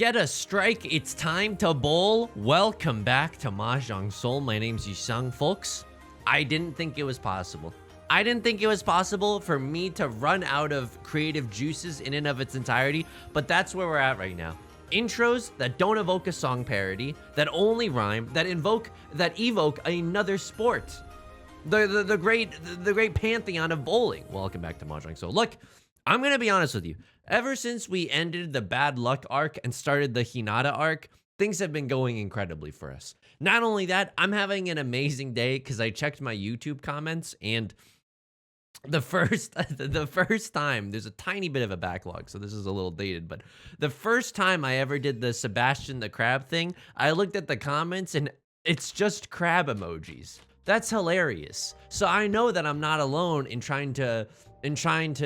Get a strike, it's time to bowl. Welcome back to Mahjong Soul. My name's Yusong, folks. I didn't think it was possible. I didn't think it was possible for me to run out of creative juices in and of its entirety, but that's where we're at right now. Intros that don't evoke a song parody, that only rhyme, that evoke another sport. The great pantheon of bowling. Welcome back to Mahjong Soul. Look, I'm gonna be honest with you. Ever since we ended the bad luck arc and started the Hinata arc, things have been going incredibly for us. Not only that, I'm having an amazing day because I checked my YouTube comments and the first time, there's a tiny bit of a backlog, so this is a little dated, but the first time I ever did the Sebastian the Crab thing, I looked at the comments and it's just crab emojis. That's hilarious. So I know that I'm not alone in trying to,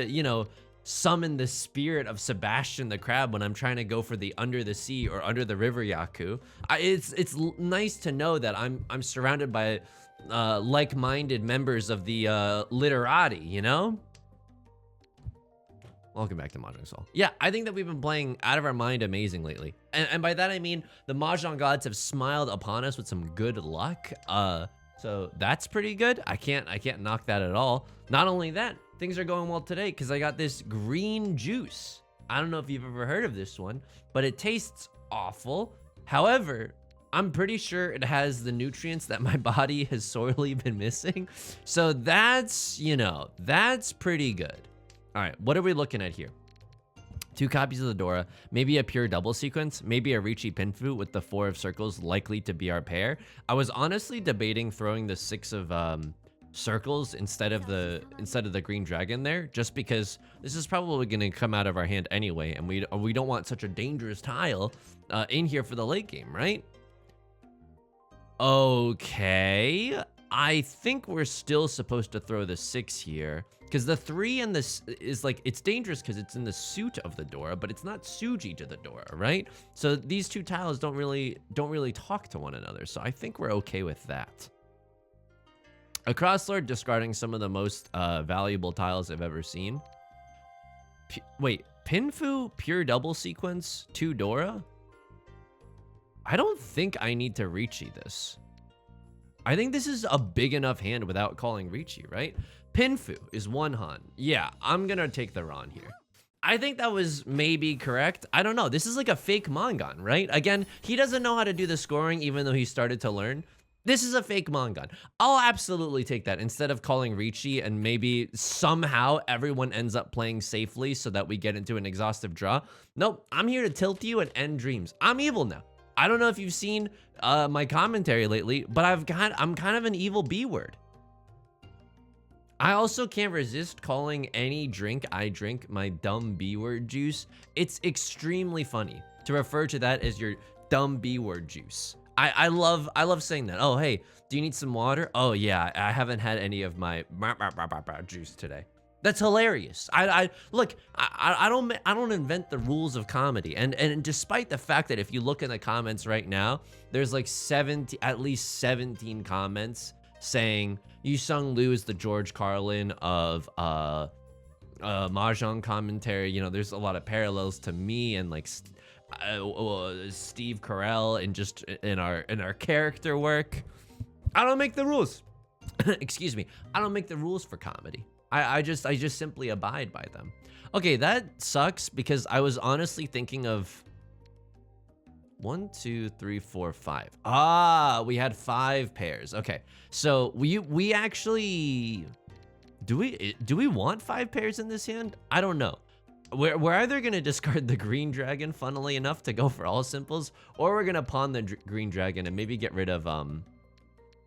you know, summon the spirit of Sebastian the Crab when I'm trying to go for the under the sea or under the river Yaku. It's nice to know that I'm surrounded by like-minded members of the literati, you know? Welcome back to Mahjong Soul. Yeah, I think that we've been playing out of our mind amazing lately. And by that I mean the Mahjong gods have smiled upon us with some good luck. So that's pretty good. I can't knock that at all. Not only that, things are going well today because I got this green juice. I don't know if you've ever heard of this one, but it tastes awful. However, I'm pretty sure it has the nutrients that my body has sorely been missing. So that's, you know, that's pretty good. All right, what are we looking at here? 2 copies of the Dora, maybe a pure double sequence, maybe a Riichi Pinfu with the 4 of circles likely to be our pair. I was honestly debating throwing the 6 of circles instead of the green dragon there, just because this is probably going to come out of our hand anyway, and we don't want such a dangerous tile in here for the late game, right? Okay, I think we're still supposed to throw the 6 here because the 3 and this is like, it's dangerous because it's in the suit of the Dora, but it's not Suji to the Dora, right? So these 2 tiles don't really talk to one another. So I think we're okay with that. A Crosslord discarding some of the most valuable tiles I've ever seen. Wait, Pinfu pure double sequence 2 Dora? I don't think I need to Riichi this. I think this is a big enough hand without calling Riichi, right? Pinfu is 1 Han. Yeah, I'm gonna take the Ron here. I think that was maybe correct. I don't know. This is like a fake Mangan, right? Again, he doesn't know how to do the scoring even though he started to learn. This is a fake Mangan. I'll absolutely take that instead of calling Riichi and maybe somehow everyone ends up playing safely so that we get into an exhaustive draw. Nope, I'm here to tilt you and end dreams. I'm evil now. I don't know if you've seen my commentary lately, but I'm kind of an evil B word. I also can't resist calling any drink I drink my dumb B word juice. It's extremely funny to refer to that as your dumb B word juice. I love saying that. Oh, hey, do you need some water? Oh yeah, I haven't had any of my juice today. That's hilarious. Look, I don't invent the rules of comedy. And despite the fact that if you look in the comments right now, there's like at least 17 comments saying Yusong Liu is the George Carlin of Mahjong commentary. You know, there's a lot of parallels to me and like Steve Carell and just in our character work. I don't make the rules. Excuse me. I don't make the rules for comedy. I just simply abide by them. Okay, that sucks because I was honestly thinking of 1, 2, 3, 4, 5. Ah, we had 5 pairs. Okay, so we actually do we want 5 pairs in this hand? I don't know. We're either gonna discard the green dragon, funnily enough, to go for all simples, or we're gonna pawn the green dragon and maybe get rid of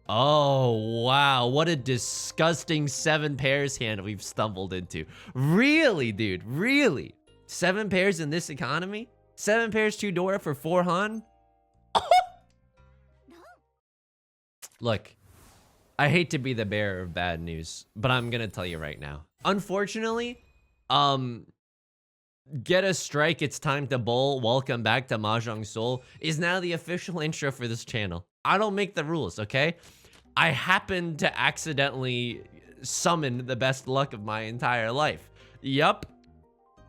Oh, wow. What a disgusting 7 pairs hand we've stumbled into. Really, dude? Really? 7 pairs in this economy? 7 pairs 2 Dora for 4 Han? Look, I hate to be the bearer of bad news, but I'm gonna tell you right now. Unfortunately, get a strike, it's time to bowl. Welcome back to Mahjong Soul is now the official intro for this channel. I don't make the rules, okay? I happen to accidentally summon the best luck of my entire life. Yup.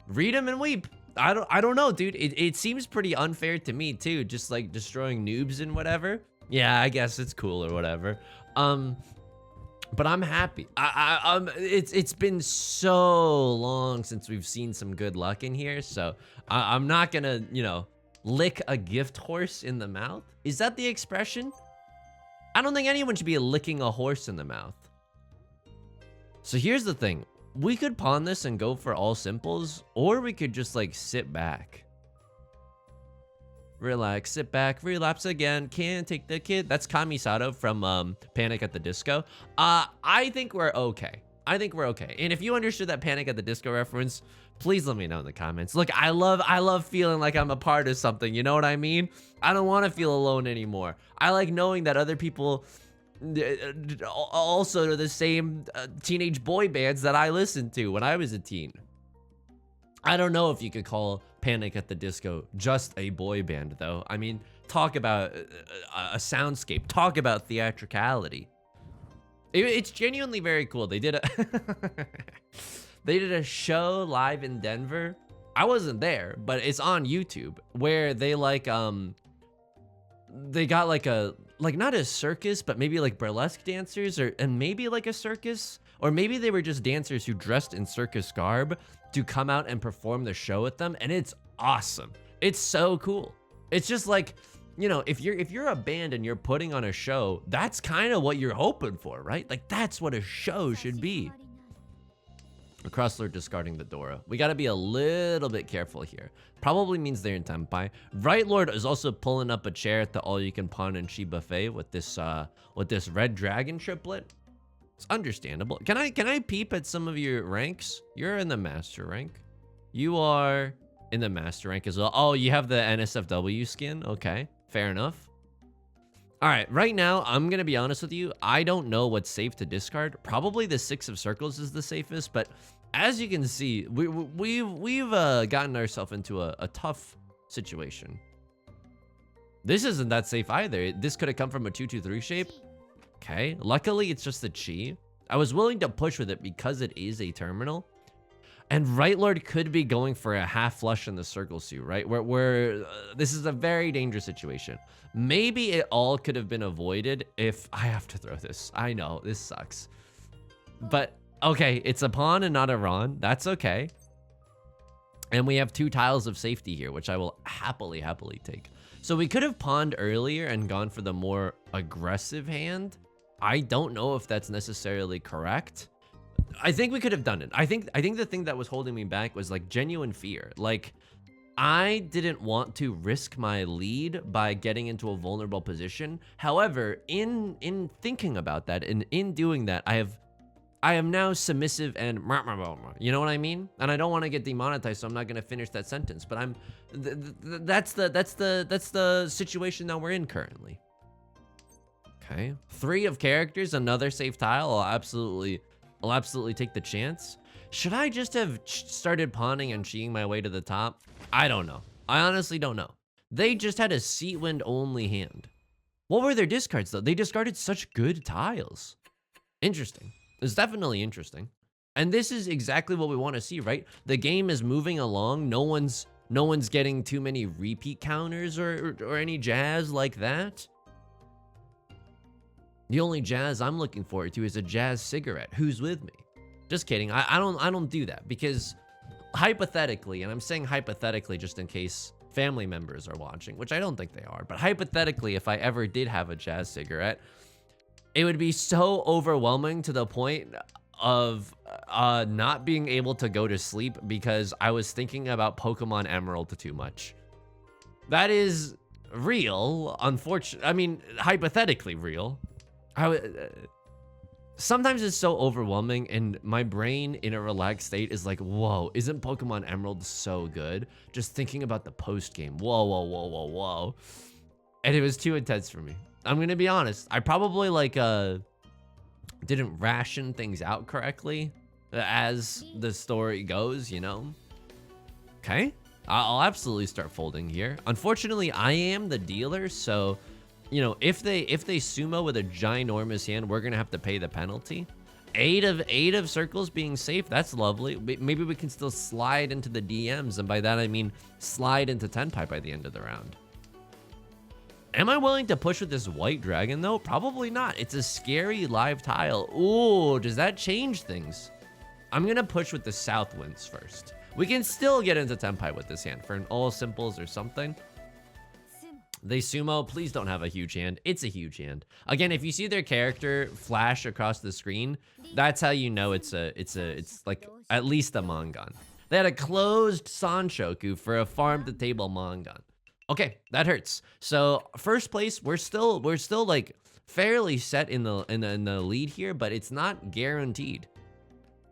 Read them and weep. I don't know, dude. It seems pretty unfair to me too, just like destroying noobs and whatever. Yeah, I guess it's cool or whatever. But I'm happy. It's been so long since we've seen some good luck in here, so I'm not gonna, you know, lick a gift horse in the mouth. Is that the expression? I don't think anyone should be licking a horse in the mouth. So here's the thing. We could pawn this and go for all simples, or we could just like sit back. Relax, sit back, relapse again, can't take the kid. That's Kamisato from Panic at the Disco. I think we're okay. I think we're okay. And if you understood that Panic at the Disco reference, please let me know in the comments. Look, I love feeling like I'm a part of something, you know what I mean? I don't want to feel alone anymore. I like knowing that other people also are the same teenage boy bands that I listened to when I was a teen. I don't know if you could call Panic at the Disco just a boy band, though. I mean, talk about a soundscape. Talk about theatricality. It's genuinely very cool. They did a show live in Denver. I wasn't there, but it's on YouTube where they like they got like not a circus, but maybe like burlesque dancers and maybe like a circus, or maybe they were just dancers who dressed in circus garb to come out and perform the show with them, and it's awesome. It's so cool. It's just like, you know, if you're a band and you're putting on a show, that's kind of what you're hoping for, right? Like that's what a show should be. A Crosslord discarding the Dora. We got to be a little bit careful here. Probably means they're in Tenpai. Right Lord is also pulling up a chair at the all-you-can-pawn and chi buffet with this red dragon triplet. It's understandable. Can I peep at some of your ranks? You're in the master rank. You are in the master rank as well. Oh, you have the NSFW skin. Okay, fair enough. All right, right now, I'm going to be honest with you. I don't know what's safe to discard. Probably the 6 of circles is the safest, but as you can see, we've gotten ourselves into a tough situation. This isn't that safe either. This could have come from a 2-2-3 shape. Okay, luckily it's just the chi. I was willing to push with it because it is a terminal. And Right Lord could be going for a half flush in the circle suit, right? Where this is a very dangerous situation. Maybe it all could have been avoided if I have to throw this. I know, this sucks. But, okay, it's a pawn and not a Ron. That's okay. And we have 2 tiles of safety here, which I will happily take. So we could have pawned earlier and gone for the more aggressive hand. I don't know if that's necessarily correct. I think we could have done it. I think the thing that was holding me back was like genuine fear. Like I didn't want to risk my lead by getting into a vulnerable position. However, in thinking about that and in doing that, I am now submissive and you know what I mean? And I don't want to get demonetized, so I'm not going to finish that sentence, but that's the situation that we're in currently. Okay. 3 of characters, another safe tile. I'll absolutely take the chance. Should I just have started pawning and cheating my way to the top? I don't know. I honestly don't know. They just had a seat wind only hand. What were their discards though? They discarded such good tiles. Interesting. It's definitely interesting. And this is exactly what we want to see, right? The game is moving along. No one's getting too many repeat counters or any jazz like that. The only jazz I'm looking forward to is a jazz cigarette. Who's with me? Just kidding. I don't do that because hypothetically, and I'm saying hypothetically just in case family members are watching, which I don't think they are, but hypothetically, if I ever did have a jazz cigarette, it would be so overwhelming to the point of not being able to go to sleep because I was thinking about Pokemon Emerald too much. That is real, unfortunately. I mean, hypothetically real. Sometimes it's so overwhelming and my brain in a relaxed state is like, whoa, isn't Pokemon Emerald so good? Just thinking about the post game. Whoa. And it was too intense for me. I'm going to be honest. I probably like didn't ration things out correctly as the story goes, you know? Okay. I'll absolutely start folding here. Unfortunately, I am the dealer, so you know, if they sumo with a ginormous hand, we're gonna have to pay the penalty. Eight of circles being safe. That's lovely. Maybe we can still slide into the DMs, and by that I mean slide into Tenpai by the end of the round. Am I willing to push with this white dragon though? Probably not. It's a scary live tile. Ooh, does that change things? I'm gonna push with the south winds first. We can still get into Tenpai with this hand for an all simples or something. They sumo, please don't have a huge hand. It's a huge hand. Again, if you see their character flash across the screen, that's how you know it's like at least a Mangan. They had a closed Sanshoku for a farm to table Mangan. Okay, that hurts. So first place, we're still like fairly set in the lead here, but it's not guaranteed.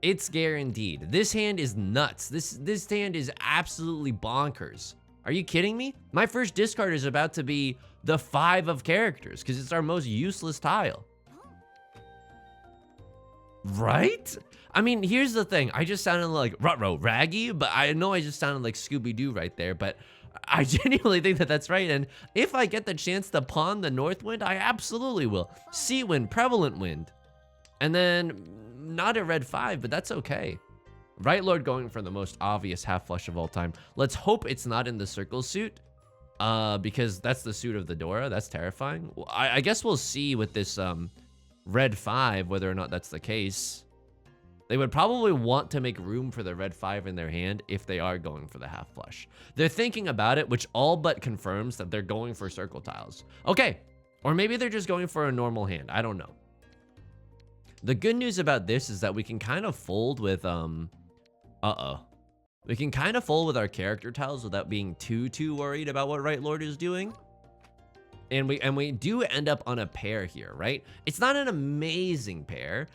It's guaranteed. This hand is nuts. This hand is absolutely bonkers. Are you kidding me? My first discard is about to be the 5 of characters because it's our most useless tile. Right? I mean, here's the thing. I just sounded like ruh-roh raggy, but I know I just sounded like Scooby-Doo right there, but I genuinely think that that's right. And if I get the chance to pawn the north wind, I absolutely will. Sea wind, prevalent wind. And then not a red 5, but that's okay. Right Lord going for the most obvious half flush of all time. Let's hope it's not in the circle suit, because that's the suit of the Dora. That's terrifying. I guess we'll see with this red 5 whether or not that's the case. They would probably want to make room for the red 5 in their hand if they are going for the half flush. They're thinking about it, which all but confirms that they're going for circle tiles. Okay, or maybe they're just going for a normal hand. I don't know. The good news about this is that we can kind of fold with we can kind of fold with our character tiles without being too worried about what Right Lord is doing. And we do end up on a pair here, right? It's not an amazing pair,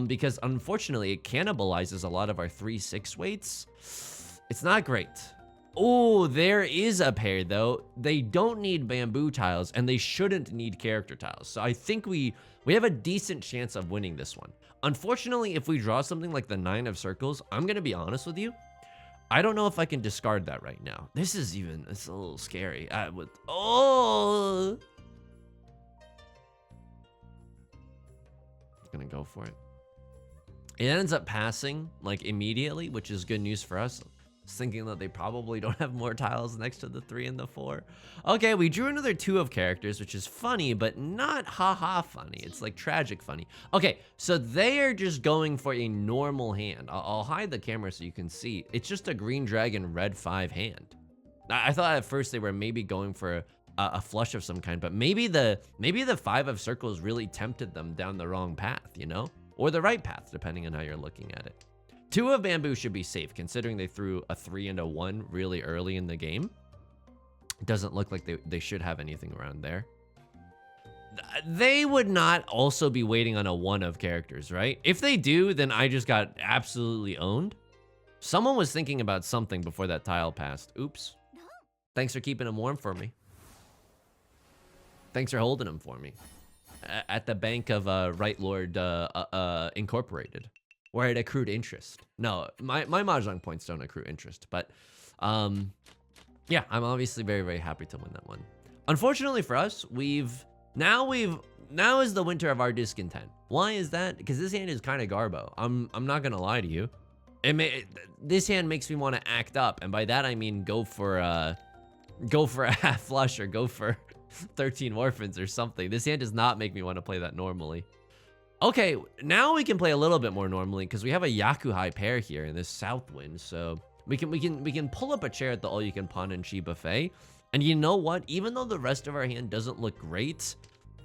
because unfortunately it cannibalizes a lot of our 3/6 weights. It's not great. Oh, there is a pair though. They don't need bamboo tiles and they shouldn't need character tiles. So I think we have a decent chance of winning this one. Unfortunately, if we draw something like the 9 of circles, I'm gonna be honest with you, I don't know if I can discard that right now. It's a little scary. Oh! I'm gonna go for it. It ends up passing like immediately, which is good news for us. Thinking that they probably don't have more tiles next to the 3 and the 4. Okay, we drew another 2 of characters, which is funny, but not haha funny. It's like tragic funny. Okay, so they are just going for a normal hand. I'll hide the camera so you can see. It's just a green dragon red 5 hand. I thought at first they were maybe going for a flush of some kind, but maybe the 5 of circles really tempted them down the wrong path, you know? Or the right path, depending on how you're looking at it. 2 of bamboo should be safe, considering they threw a 3 and a 1 really early in the game. It doesn't look like they should have anything around there. They would not also be waiting on a 1 of characters, right? If they do, then I just got absolutely owned. Someone was thinking about something before that tile passed. Oops. Thanks for keeping them warm for me. Thanks for holding them for me. At the bank of Right Lord Incorporated. Where it accrued interest. No, my Mahjong points don't accrue interest, but yeah, I'm obviously very happy to win that one. Unfortunately for us, now is the winter of our discontent. Why is that? Because this hand is kind of garbo. I'm not gonna lie to you. This hand makes me want to act up, and by that I mean go for a half flush or go for 13 orphans or something. This hand does not make me want to play that normally. Okay, now we can play a little bit more normally because we have a Yakuhai pair here in this south wind. So we can pull up a chair at the all you can pawn and chi buffet. And you know what? Even though the rest of our hand doesn't look great,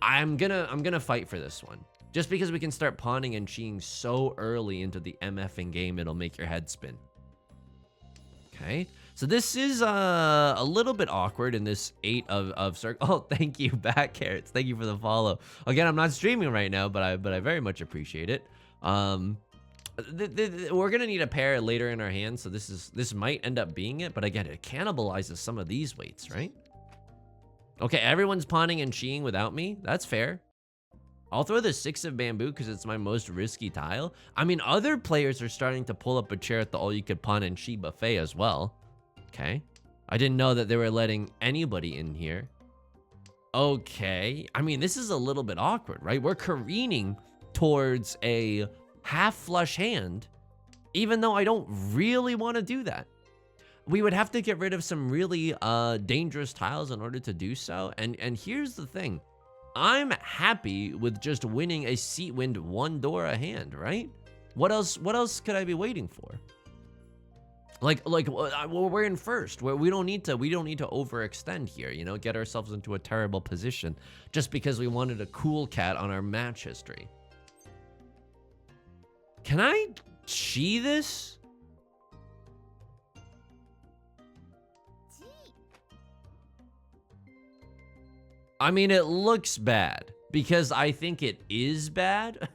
I'm gonna fight for this one. Just because we can start pawning and chiing so early into the MFing game, it'll make your head spin. Okay. So this is a little bit awkward in this 8 of circle. Oh, thank you, Back Carrots. Thank you for the follow. Again, I'm not streaming right now, but I very much appreciate it. We're gonna need a pair later in our hands, so this might end up being it. But again, it cannibalizes some of these weights, right? Okay, everyone's pawning and chiing without me. That's fair. I'll throw the 6 of bamboo because it's my most risky tile. I mean, other players are starting to pull up a chair at the all you could pawn and chi buffet as well. Okay. I didn't know that they were letting anybody in here. Okay. I mean, this is a little bit awkward, right? We're careening towards a half flush hand, even though I don't really want to do that. We would have to get rid of some really dangerous tiles in order to do so. And here's the thing. I'm happy with just winning a seat wind 1 door a hand, right? What else could I be waiting for? Like we're in first. We don't need to overextend here, you know, get ourselves into a terrible position just because we wanted a cool cat on our match history. Can I chi this? I mean, it looks bad because I think it is bad,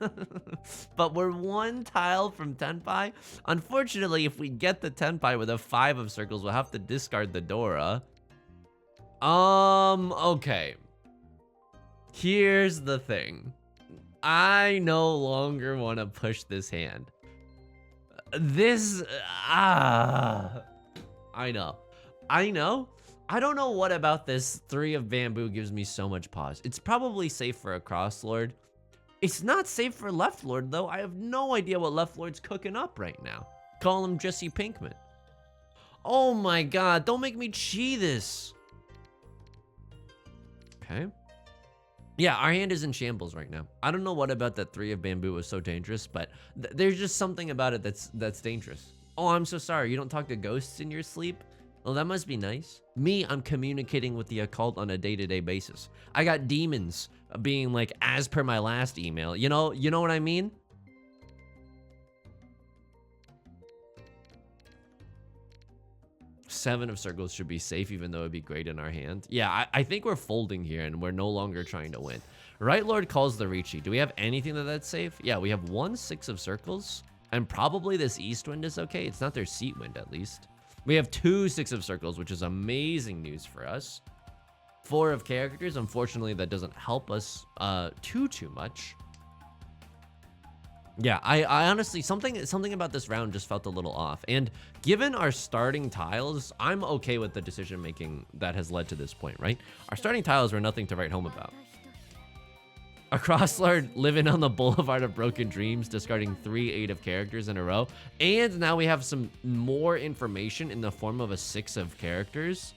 but we're 1 tile from Tenpai. Unfortunately, if we get the Tenpai with a 5 of circles, we'll have to discard the Dora. Okay. Here's the thing. I no longer want to push this hand. I know. I don't know what about this 3 of bamboo gives me so much pause. It's probably safe for a cross lord. It's not safe for left lord though. I have no idea what left lord's cooking up right now. Call him Jesse Pinkman. Oh my god, don't make me chi this. Okay. Yeah, our hand is in shambles right now. I don't know what about that 3 of bamboo was so dangerous, but there's just something about it that's dangerous. Oh, I'm so sorry. You don't talk to ghosts in your sleep? Well, that must be nice. Me, I'm communicating with the occult on a day-to-day basis. I got demons being like, as per my last email. You know what I mean? Seven of circles should be safe, even though it'd be great in our hand. Yeah, I think we're folding here, and we're no longer trying to win. Right Lord calls the Riichi. Do we have anything that's safe? Yeah, we have 1 6 of circles, and probably this east wind is okay. It's not their seat wind, at least. We have 2 6 of circles, which is amazing news for us. 4 of characters. Unfortunately, that doesn't help us too much. Yeah, I honestly, something about this round just felt a little off. And given our starting tiles, I'm okay with the decision making that has led to this point, right? Our starting tiles were nothing to write home about. A crosslord living on the boulevard of broken dreams, discarding 3 8 of characters in a row. And now we have some more information in the form of a 6 of characters.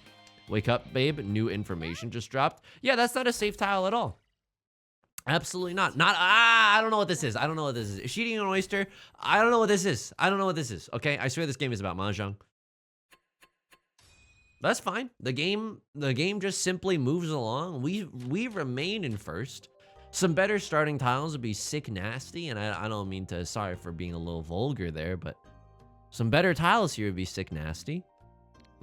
Wake up, babe. New information just dropped. Yeah, that's not a safe tile at all. Absolutely not. I don't know what this is. I don't know what this is. Is she eating an oyster? I don't know what this is. I don't know what this is. Okay, I swear this game is about Mahjong. That's fine. The game just simply moves along. We remain in first. Some better starting tiles would be sick nasty, and I don't mean to, sorry for being a little vulgar there, but some better tiles here would be sick nasty.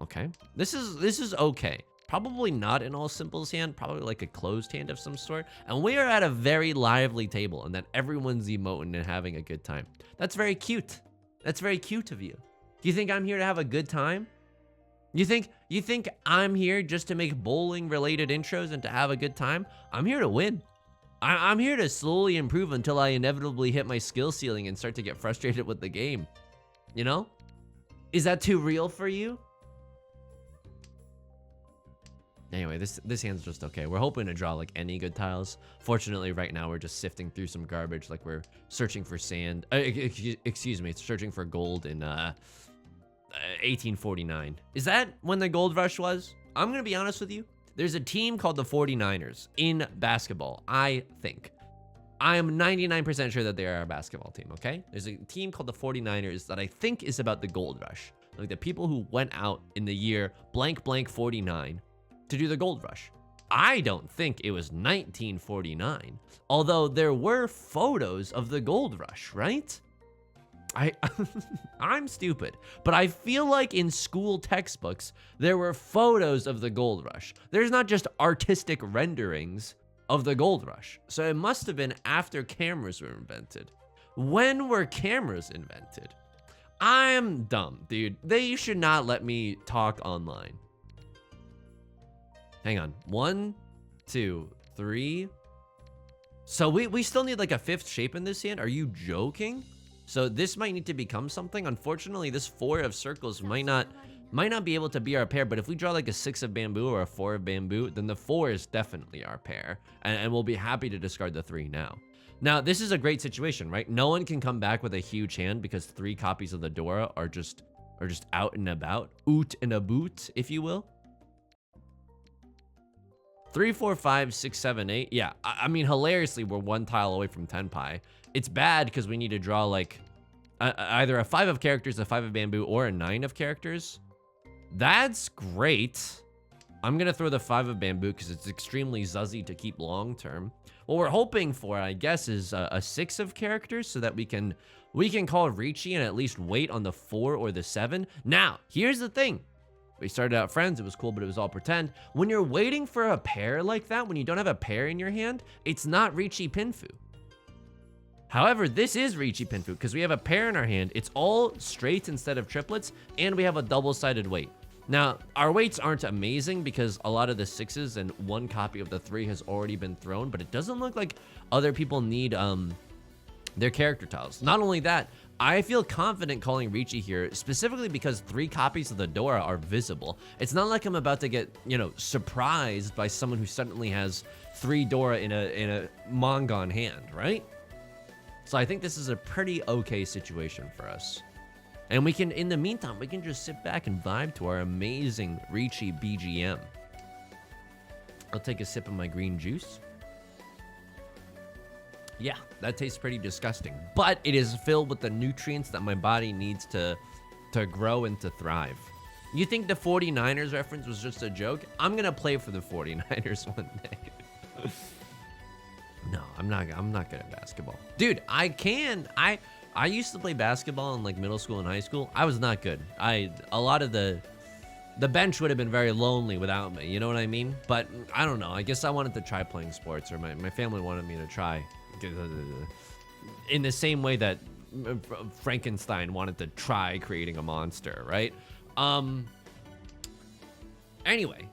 Okay. This is okay. Probably not an all simples hand, probably like a closed hand of some sort. And we are at a very lively table, and that everyone's emoting and having a good time. That's very cute. That's very cute of you. Do you think I'm here to have a good time? You think I'm here just to make bowling related intros and to have a good time? I'm here to win. I'm here to slowly improve until I inevitably hit my skill ceiling and start to get frustrated with the game. You know? Is that too real for you? Anyway, this hand's just okay. We're hoping to draw like any good tiles. Fortunately, right now we're just sifting through some garbage, like we're searching for sand. Excuse me, searching for gold in 1849. Is that when the gold rush was? I'm gonna be honest with you. There's a team called the 49ers in basketball, I think. I am 99% sure that they are a basketball team, okay? There's a team called the 49ers that I think is about the gold rush. Like the people who went out in the year blank blank 49 to do the gold rush. I don't think it was 1949, although there were photos of the gold rush, right? I'm stupid, but I feel like in school textbooks, there were photos of the gold rush. There's not just artistic renderings of the gold rush. So it must have been after cameras were invented. When were cameras invented? I'm dumb, dude. They should not let me talk online. Hang on. 1, 2, 3. So we still need like a 5th shape in this hand? Are you joking? So this might need to become something. Unfortunately, this 4 of circles might not be able to be our pair, but if we draw like a 6 of bamboo or a 4 of bamboo, then the 4 is definitely our pair, and we'll be happy to discard the 3 now. Now, this is a great situation, right? No one can come back with a huge hand because 3 copies of the Dora are just out and about. Oot and a boot, if you will. 3, 4, 5, 6, 7, 8. Yeah, I mean, hilariously, we're 1 tile away from Tenpai. It's bad because we need to draw like either a 5 of characters, a 5 of bamboo, or a 9 of characters. That's great. I'm gonna throw the 5 of bamboo because it's extremely zuzzy to keep long term. What we're hoping for, I guess, is a 6 of characters so that we can call Riichi and at least wait on the 4 or the 7. Now, here's the thing. We started out friends, it was cool, but it was all pretend. When you're waiting for a pair like that, when you don't have a pair in your hand, it's not Riichi Pinfu. However, this is Riichi Pinfu because we have a pair in our hand. It's all straight instead of triplets, and we have a double-sided weight. Now, our weights aren't amazing because a lot of the 6s and 1 copy of the 3 has already been thrown, but it doesn't look like other people need their character tiles. Not only that, I feel confident calling Riichi here, specifically because 3 copies of the Dora are visible. It's not like I'm about to get, you know, surprised by someone who suddenly has 3 Dora in a Mongon hand, right? So I think this is a pretty okay situation for us. And we can, in the meantime, we can just sit back and vibe to our amazing Riichi BGM. I'll take a sip of my green juice. Yeah, that tastes pretty disgusting, but it is filled with the nutrients that my body needs to grow and to thrive. You think the 49ers reference was just a joke? I'm gonna play for the 49ers one day. No, I'm not good at basketball. Dude, I used to play basketball in like middle school and high school. I was not good. A lot of the bench would have been very lonely without me, you know what I mean? But I don't know, I guess I wanted to try playing sports, or my family wanted me to try. In the same way that Frankenstein wanted to try creating a monster, right? Anyway,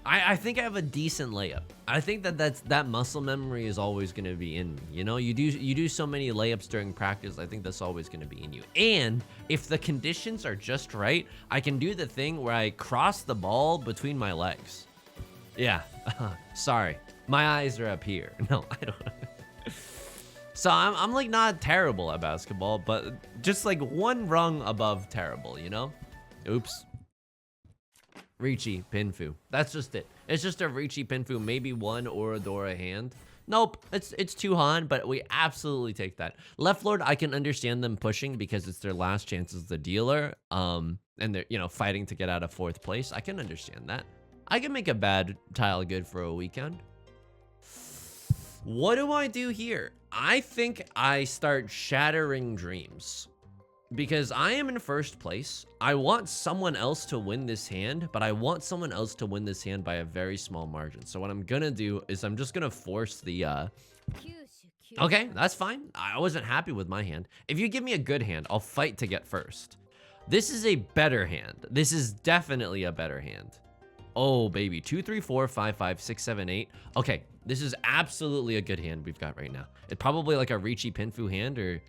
I think I have a decent layup. I think that muscle memory is always going to be in me. You know, you do so many layups during practice. I think that's always going to be in you. And if the conditions are just right, I can do the thing where I cross the ball between my legs. Yeah, sorry. My eyes are up here. No, I don't. So I'm like not terrible at basketball, but just like 1 rung above terrible, you know? Oops. Riichi Pinfu. That's just it. It's just a Riichi Pinfu, maybe 1 Oradora hand. Nope, it's 2 Han, but we absolutely take that. Left Lord, I can understand them pushing because it's their last chance as the dealer, and they're, you know, fighting to get out of 4th place. I can understand that. I can make a bad tile good for a weekend. What do I do here? I think I start shattering dreams. Because I am in 1st place. I want someone else to win this hand, but I want someone else to win this hand by a very small margin. So what I'm gonna do is I'm just gonna force the, Okay, that's fine. I wasn't happy with my hand. If you give me a good hand, I'll fight to get 1st. This is a better hand. This is definitely a better hand. Oh, baby. 2, 3, 4, 5, 5, 6, 7, 8. Okay, this is absolutely a good hand we've got right now. It's probably like a Riichi Pinfu hand or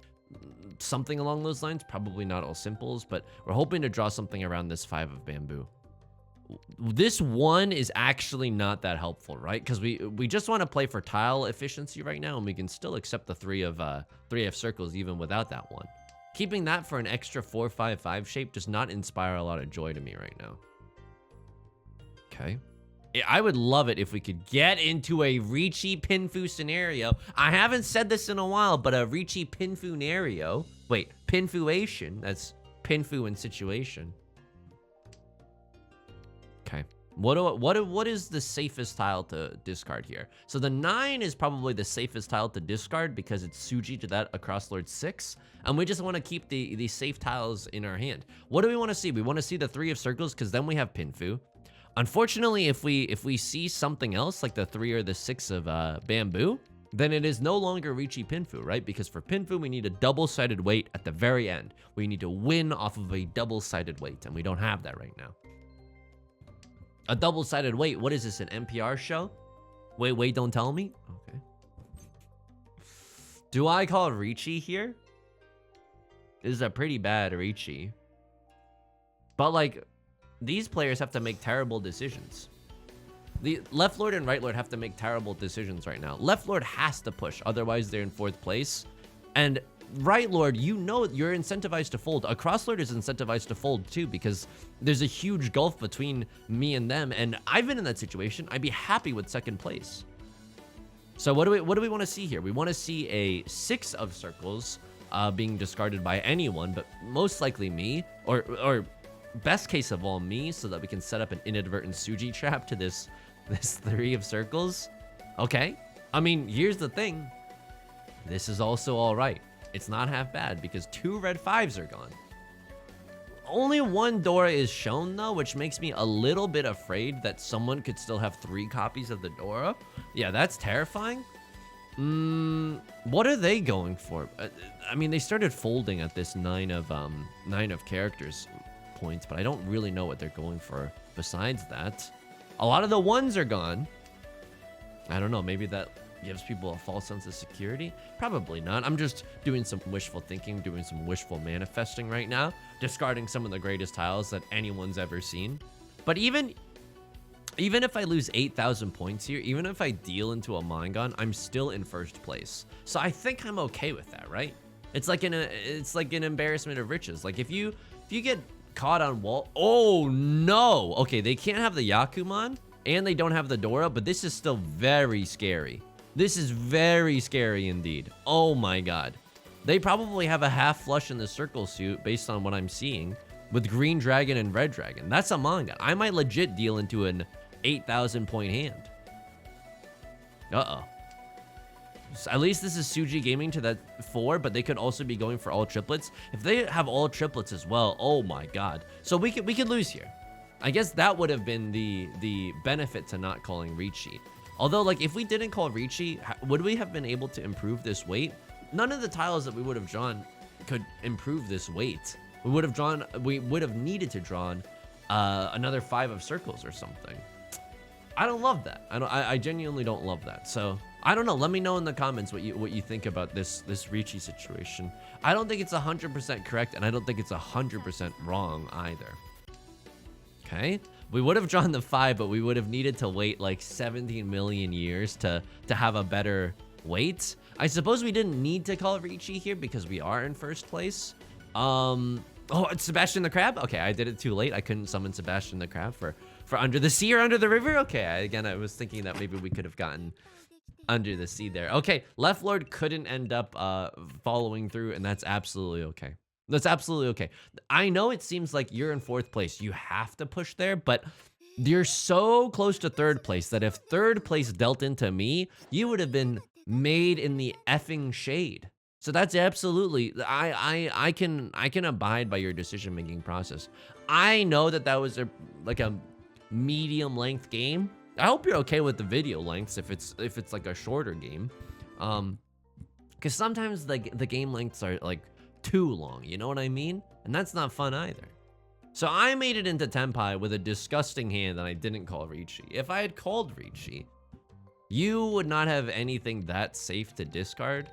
something along those lines. Probably not all simples, but we're hoping to draw something around this 5 of bamboo. This 1 is actually not that helpful, right? Because we just want to play for tile efficiency right now, and we can still accept the 3 of circles even without that 1. Keeping that for an extra 4, 5, 5 shape does not inspire a lot of joy to me right now. Okay. I would love it if we could get into a Riichi Pinfu scenario. I haven't said this in a while, but a Riichi Pinfu scenario. Wait, Pinfuation. That's Pinfu in situation. Okay. What is the safest tile to discard here? So the 9 is probably the safest tile to discard because it's Suji to that across Lord 6. And we just want to keep the safe tiles in our hand. What do we want to see? We want to see the 3 of circles because then we have Pinfu. Unfortunately, if we see something else like the 3 or the 6 of bamboo, then it is no longer Riichi Pinfu, right? Because for Pinfu, we need a double-sided weight at the very end. We need to win off of a double-sided weight, and we don't have that right now. A double-sided weight, what is this, an NPR show? Wait, don't tell me? Okay. Do I call Riichi here? This is a pretty bad Riichi. But like, these players have to make terrible decisions. The left lord and right lord have to make terrible decisions right now. Left lord has to push, otherwise they're in 4th place. And right lord, you know you're incentivized to fold. A cross lord is incentivized to fold too, because there's a huge gulf between me and them. And I've been in that situation. I'd be happy with 2nd place. So what do we want to see here? We want to see a 6 of circles being discarded by anyone, but most likely me, or best case of all me, so that we can set up an inadvertent Suji trap to this 3 of circles. Okay. I mean, here's the thing. This is also all right. It's not half bad because 2 red 5s are gone. Only 1 Dora is shown though, which makes me a little bit afraid that someone could still have 3 copies of the Dora. Yeah, that's terrifying. What are they going for? I mean, they started folding at this 9 of characters points, but I don't really know what they're going for besides that. A lot of the 1s are gone. I don't know, maybe that gives people a false sense of security? Probably not. I'm just doing some wishful thinking, doing some wishful manifesting right now, discarding some of the greatest tiles that anyone's ever seen. But even if I lose 8,000 points here, even if I deal into a Mangon, I'm still in 1st place. So I think I'm okay with that, right? It's like an embarrassment of riches. Like if you get caught on wall, oh no. Okay, they can't have the Yakuman and they don't have the Dora, but this is still very scary. This is very scary indeed. Oh my god. They probably have a half flush in the circle suit based on what I'm seeing with green dragon and red dragon. That's a manga. I might legit deal into an 8,000 point hand. Uh-oh. So at least this is Suji Gaming to that 4, but they could also be going for all triplets. If they have all triplets as well, oh my god. So we could lose here. I guess that would have been the benefit to not calling Riichi. Although, like, if we didn't call Riichi, would we have been able to improve this weight? None of the tiles that we would have drawn could improve this weight. We would have needed to draw another 5 of circles or something. I don't love that. I genuinely don't love that. So I don't know. Let me know in the comments what you think about this Riichi situation. I don't think it's 100% correct, and I don't think it's 100% wrong either. Okay. We would have drawn the 5, but we would have needed to wait like 17 million years to have a better weight. I suppose we didn't need to call Riichi here because we are in 1st place. Oh, it's Sebastian the Crab? Okay, I did it too late. I couldn't summon Sebastian the Crab for Under the Sea or Under the River? Okay, I was thinking that maybe we could have gotten Under the Sea there. Okay, Left Lord couldn't end up following through, and that's absolutely okay. That's absolutely okay. I know it seems like you're in 4th place. You have to push there, but you're so close to 3rd place that if 3rd place dealt into me, you would have been made in the effing shade. So that's absolutely, I can abide by your decision-making process. I know that was a medium length game. I hope you're okay with the video lengths if it's like a shorter game. Because sometimes the game lengths are like too long, you know what I mean? And that's not fun either. So I made it into Tenpai with a disgusting hand that I didn't call Riichi. If I had called Riichi, you would not have anything that safe to discard.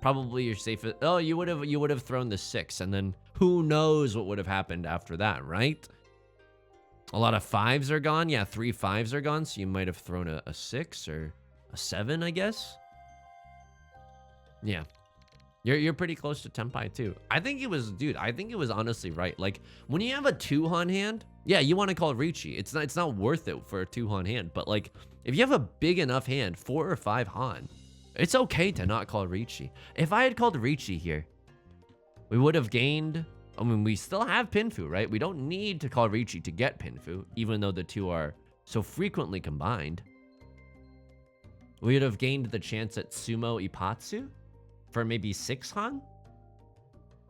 Probably your safest. Oh, you would have thrown the 6, and then who knows what would have happened after that, right? A lot of 5s are gone. Yeah, 3 5s are gone. So you might have thrown a 6 or a 7, I guess. Yeah. You're pretty close to Tenpai too. I think it was honestly right. Like when you have a 2-Han hand, yeah, you want to call Riichi. It's not worth it for a 2-Han hand, but like if you have a big enough hand, 4 or 5 Han, it's okay to not call Riichi. If I had called Riichi here, we would have gained, I mean, we still have Pinfu, right? We don't need to call Riichi to get Pinfu, even though the 2 are so frequently combined. We would have gained the chance at Sumo Ipatsu for maybe 6 Han?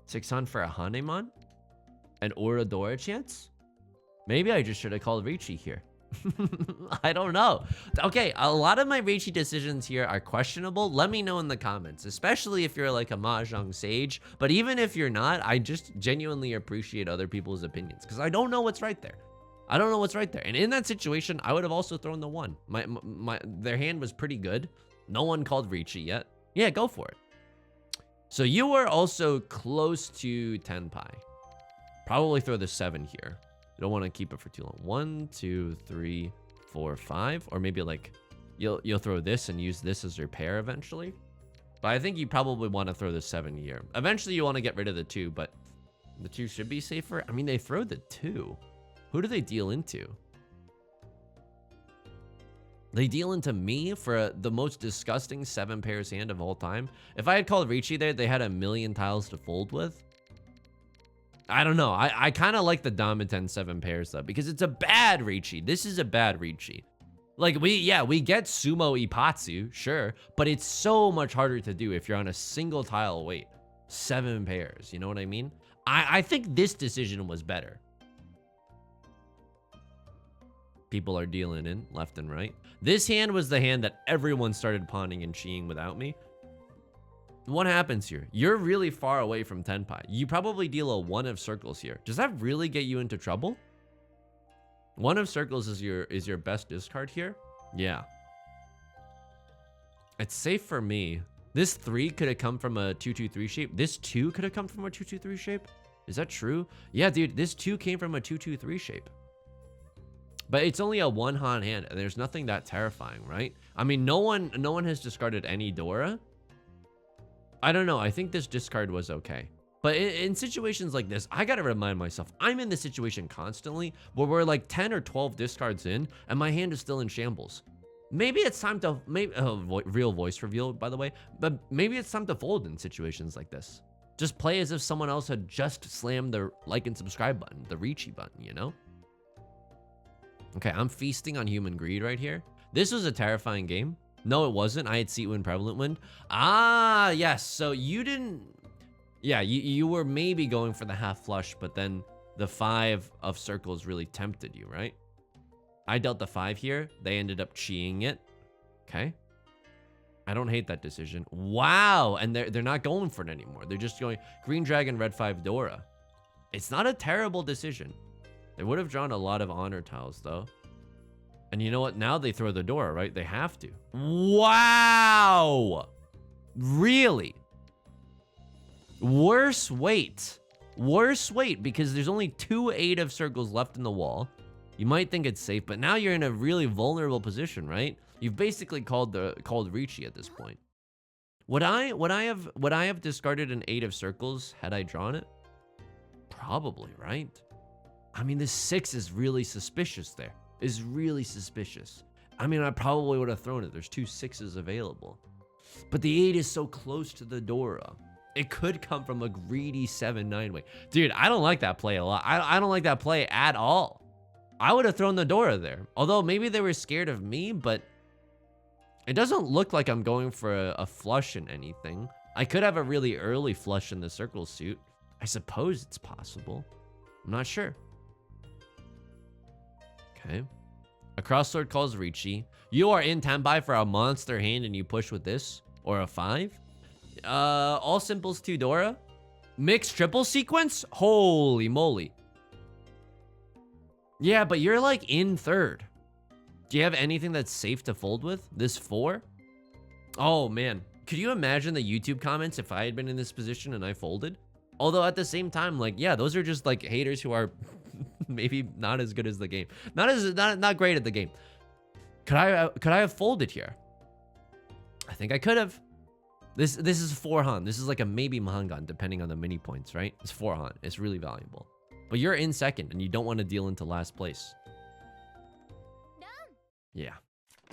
6 Han for a Hanemon? An Oradora chance? Maybe I just should have called Riichi here. I don't know. Okay, a lot of my Riichi decisions here are questionable. Let me know in the comments, especially if you're like a Mahjong sage. But even if you're not, I just genuinely appreciate other people's opinions because I don't know what's right there. I don't know what's right there. And in that situation, I would have also thrown the 1. Their hand was pretty good. No one called Riichi yet. Yeah, go for it. So you were also close to Tenpai. Probably throw the 7 here. You don't want to keep it for too long. 1, 2, 3, 4, 5, or maybe like you'll throw this and use this as your pair eventually. But I think you probably want to throw the 7 here. Eventually you want to get rid of the 2, but the 2 should be safer. I mean, they throw the 2. Who do they deal into? They deal into me for the most disgusting 7 pairs hand of all time. If I had called Riichi there, they had a million tiles to fold with. I don't know. I kind of like the Dominten 7 pairs though, because it's a bad Riichi. This is a bad Riichi. Like we get Sumo Ipatsu, sure, but it's so much harder to do if you're on a single tile weight. 7 pairs, you know what I mean? I think this decision was better. People are dealing in left and right. This hand was the hand that everyone started pawning and cheating without me. What happens here? You're really far away from Tenpai. You probably deal a 1 of circles here. Does that really get you into trouble? 1 of circles is your best discard here? Yeah. It's safe for me. This 3 could have come from a 2-2-3 shape. This 2 could have come from a 2-2-3 shape. Is that true? Yeah, dude, this 2 came from a 2-2-3 shape. But it's only a 1-han hand, and there's nothing that terrifying, right? I mean, no one has discarded any Dora. I don't know. I think this discard was okay. But in situations like this, I gotta remind myself, I'm in this situation constantly where we're like 10 or 12 discards in, and my hand is still in shambles. Maybe it's time to, real voice reveal, by the way, but maybe it's time to fold in situations like this. Just play as if someone else had just slammed the like and subscribe button, the Riichi button, you know? Okay, I'm feasting on human greed right here. This was a terrifying game. No, it wasn't. I had Seat Wind, Prevalent Wind. Ah, yes. So you didn't... Yeah, you were maybe going for the half flush, but then the 5 of circles really tempted you, right? I dealt the 5 here. They ended up cheating it. Okay. I don't hate that decision. Wow. And they're not going for it anymore. They're just going Green Dragon, Red 5 Dora. It's not a terrible decision. They would have drawn a lot of honor tiles, though. And you know what? Now they throw the Dora, right? They have to. Wow! Really? Worse weight. Worse weight, because there's only 2 8 of circles left in the wall. You might think it's safe, but now you're in a really vulnerable position, right? You've basically called Riichi at this point. Would I have discarded an 8 of circles had I drawn it? Probably, right? I mean, this 6 is really suspicious there. Is really suspicious. I mean, I probably would have thrown it. There's 2 6s available. But the 8 is so close to the Dora. It could come from a greedy 7-9 way. Dude, I don't like that play a lot. I don't like that play at all. I would have thrown the Dora there. Although maybe they were scared of me, but it doesn't look like I'm going for a flush in anything. I could have a really early flush in the circle suit. I suppose it's possible. I'm not sure. Okay. A crossword calls Riichi. You are in Tenpai for a monster hand and you push with this. Or a 5. All simples to Dora. Mixed triple sequence? Holy moly. Yeah, but you're like in 3rd. Do you have anything that's safe to fold with? This 4? Oh man. Could you imagine the YouTube comments if I had been in this position and I folded? Although at the same time, like, yeah, those are just like haters who are maybe not as good as the game. Not great at the game. Could I have folded here? I think I could have. This is 4-han. This is like a maybe Mahangan, depending on the mini points, right? It's 4-han. It's really valuable. But you're in 2nd, and you don't want to deal into last place. Yeah.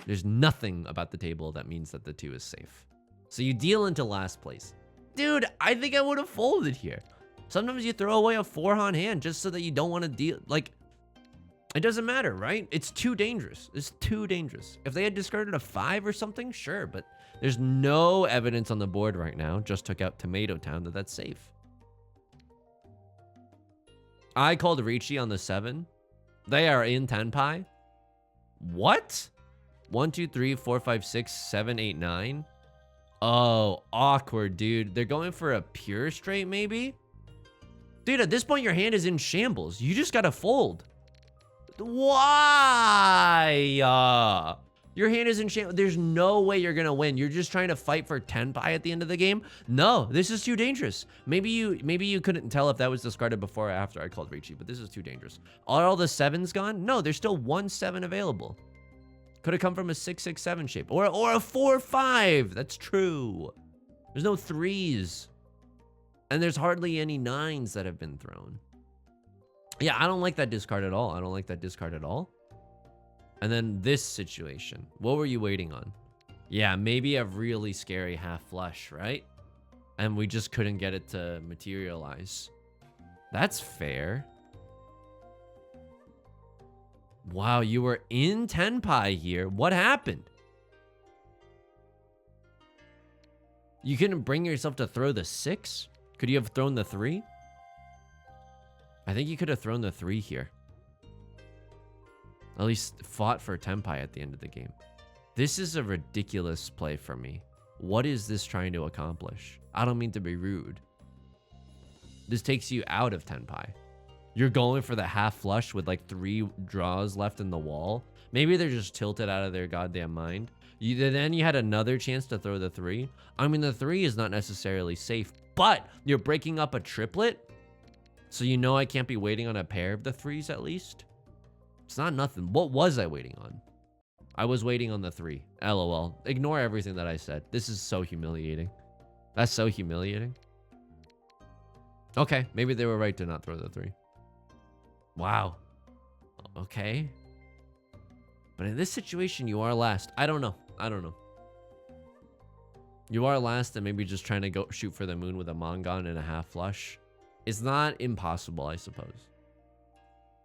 There's nothing about the table that means that the 2 is safe. So you deal into last place. Dude, I think I would have folded here. Sometimes you throw away a 4-han hand just so that you don't want to deal. Like, it doesn't matter, right? It's too dangerous. It's too dangerous. If they had discarded a 5 or something, sure, but there's no evidence on the board right now. Just took out Tomato Town that that's safe. I called Riichi on the 7. They are in Tenpai. What? 1, 2, 3, 4, 5, 6, 7, 8, 9. Oh, awkward, dude. They're going for a pure straight, maybe? Dude, at this point, your hand is in shambles. You just gotta fold. Why? Your hand is in shambles. There's no way you're gonna win. You're just trying to fight for Tenpai at the end of the game. No, this is too dangerous. Maybe you couldn't tell if that was discarded before or after I called Riichi, but this is too dangerous. Are all the 7s gone? No, there's still 1 7 available. Could have come from a 6-6-7 shape or a 4-5. That's true. There's no 3s. And there's hardly any 9s that have been thrown. Yeah, I don't like that discard at all. I don't like that discard at all. And then this situation. What were you waiting on? Yeah, maybe a really scary half flush, right? And we just couldn't get it to materialize. That's fair. Wow, you were in Tenpai here. What happened? You couldn't bring yourself to throw the 6? Could you have thrown the 3? I think you could have thrown the 3 here. At least fought for Tenpai at the end of the game. This is a ridiculous play for me. What is this trying to accomplish? I don't mean to be rude. This takes you out of Tenpai. You're going for the half flush with like 3 draws left in the wall. Maybe they're just tilted out of their goddamn mind. Then you had another chance to throw the 3. I mean, the 3 is not necessarily safe, but you're breaking up a triplet. So you know I can't be waiting on a pair of the 3s at least. It's not nothing. What was I waiting on? I was waiting on the 3. LOL. Ignore everything that I said. This is so humiliating. That's so humiliating. Okay, maybe they were right to not throw the 3. Wow. Okay. But in this situation, you are last. I don't know. I don't know. You are last and maybe just trying to go shoot for the moon with a Mongon and a half flush. It's not impossible, I suppose.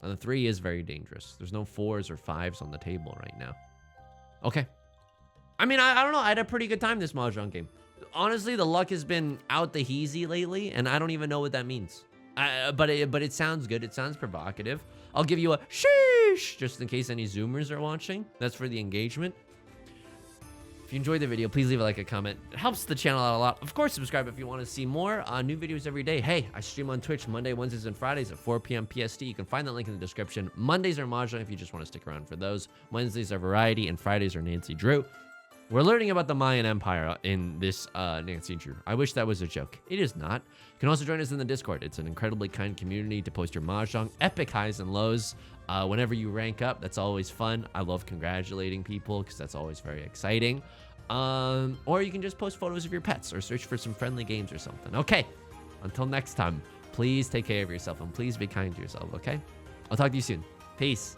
And the 3 is very dangerous. There's no 4s or 5s on the table right now. Okay. I mean, I don't know. I had a pretty good time this Mahjong game. Honestly, the luck has been out the heezy lately, and I don't even know what that means. But it sounds good. It sounds provocative. I'll give you a sheesh just in case any Zoomers are watching. That's for the engagement. If you enjoyed the video, please leave a like, a comment. It helps the channel out a lot. Of course, subscribe if you want to see more new videos every day. Hey, I stream on Twitch Monday, Wednesdays, and Fridays at 4 p.m. PST. You can find that link in the description. Mondays are Mahjong if you just want to stick around for those. Wednesdays are Variety, and Fridays are Nancy Drew. We're learning about the Mayan Empire in this Nancy Drew. I wish that was a joke. It is not. You can also join us in the Discord. It's an incredibly kind community to post your Mahjong epic highs and lows. Whenever you rank up, that's always fun. I love congratulating people because that's always very exciting. Or you can just post photos of your pets or search for some friendly games or something. Okay, until next time, please take care of yourself and please be kind to yourself, okay? I'll talk to you soon. Peace.